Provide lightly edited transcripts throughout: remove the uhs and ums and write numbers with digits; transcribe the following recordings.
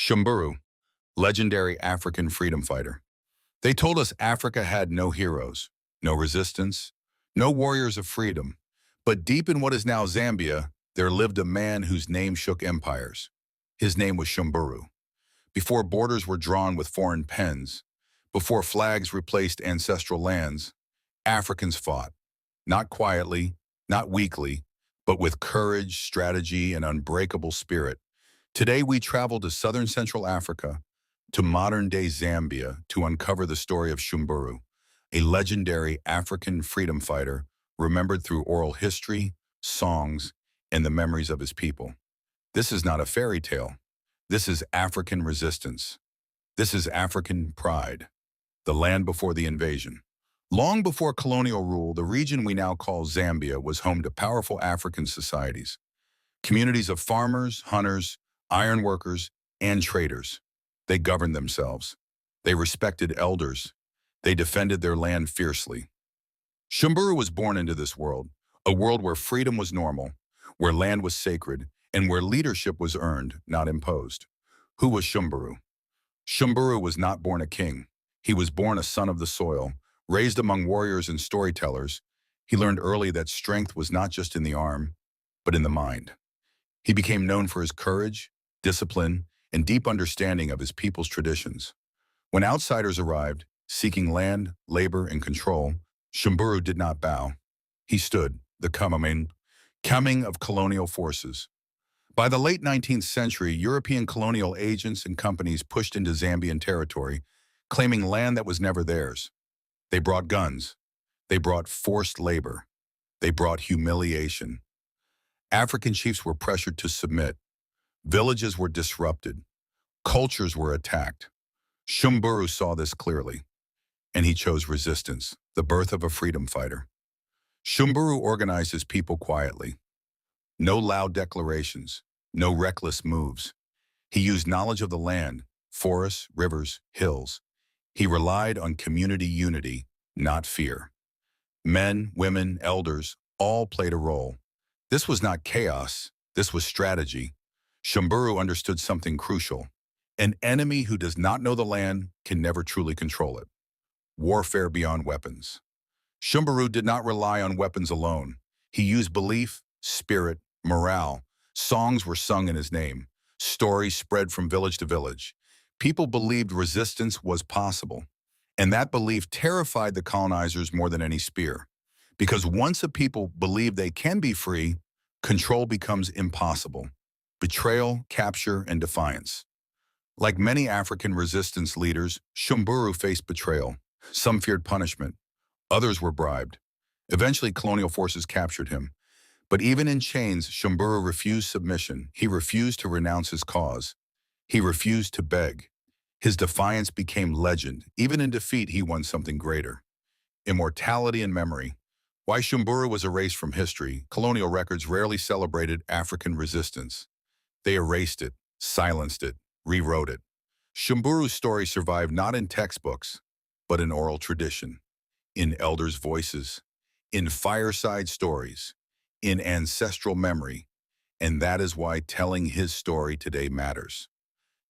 Shumburu, legendary African freedom fighter. They told us Africa had no heroes, no resistance, no warriors of freedom. But deep in what is now Zambia, there lived a man whose name shook empires. His name was Shumburu. Before borders were drawn with foreign pens, before flags replaced ancestral lands, Africans fought, not quietly, not weakly, but with courage, strategy, and unbreakable spirit. Today we travel to southern Central Africa, to modern-day Zambia, to uncover the story of Shumburu, a legendary African freedom fighter remembered through oral history, songs, and the memories of his people. This is not a fairy tale. This is African resistance. This is African pride, the land before the invasion. Long before colonial rule, the region we now call Zambia was home to powerful African societies, communities of farmers, hunters, iron workers, and traders. They governed themselves. They respected elders. They defended their land fiercely. Shumburu was born into this world, a world where freedom was normal, where land was sacred, and where leadership was earned, not imposed. Who was Shumburu? Shumburu was not born a king. He was born a son of the soil, raised among warriors and storytellers. He learned early that strength was not just in the arm, but in the mind. He became known for his courage, discipline, and deep understanding of his people's traditions. When outsiders arrived, seeking land, labor, and control, Shumburu did not bow. He stood, the coming of colonial forces. By the late 19th century, European colonial agents and companies pushed into Zambian territory, claiming land that was never theirs. They brought guns. They brought forced labor. They brought humiliation. African chiefs were pressured to submit. Villages were disrupted. Cultures were attacked. Shumburu saw this clearly, and he chose resistance, the birth of a freedom fighter. Shumburu organized his people quietly. No loud declarations, no reckless moves. He used knowledge of the land, forests, rivers, hills. He relied on community unity, not fear. Men, women, elders, all played a role. This was not chaos, this was strategy. Shumburu understood something crucial. An enemy who does not know the land can never truly control it. Warfare beyond weapons. Shumburu did not rely on weapons alone. He used belief, spirit, morale. Songs were sung in his name. Stories spread from village to village. People believed resistance was possible. And that belief terrified the colonizers more than any spear. Because once a people believe they can be free, control becomes impossible. Betrayal, capture, and defiance. Like many African resistance leaders, Shumburu faced betrayal. Some feared punishment. Others were bribed. Eventually, colonial forces captured him. But even in chains, Shumburu refused submission. He refused to renounce his cause. He refused to beg. His defiance became legend. Even in defeat, he won something greater. Immortality and memory. Why Shumburu was erased from history, colonial records rarely celebrated African resistance. They erased it, silenced it, rewrote it. Shumburu's story survived not in textbooks, but in oral tradition, in elders' voices, in fireside stories, in ancestral memory, and that is why telling his story today matters.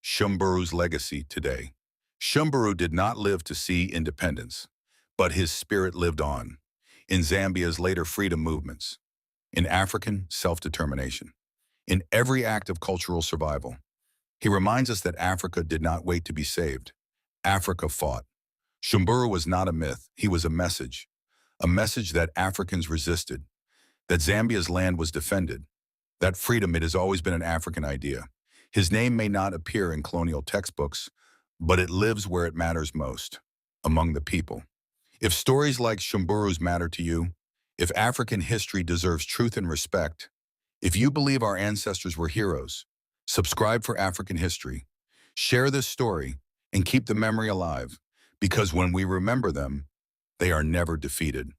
Shumburu's legacy today. Shumburu did not live to see independence, but his spirit lived on, in Zambia's later freedom movements, in African self-determination, in every act of cultural survival. He reminds us that Africa did not wait to be saved. Africa fought. Shumburu was not a myth, he was a message that Africans resisted, that Zambia's land was defended, that freedom, it has always been an African idea. His name may not appear in colonial textbooks, but it lives where it matters most, among the people. If stories like Shumburu's matter to you, if African history deserves truth and respect, if you believe our ancestors were heroes, subscribe for African history, share this story, and keep the memory alive, because when we remember them, they are never defeated.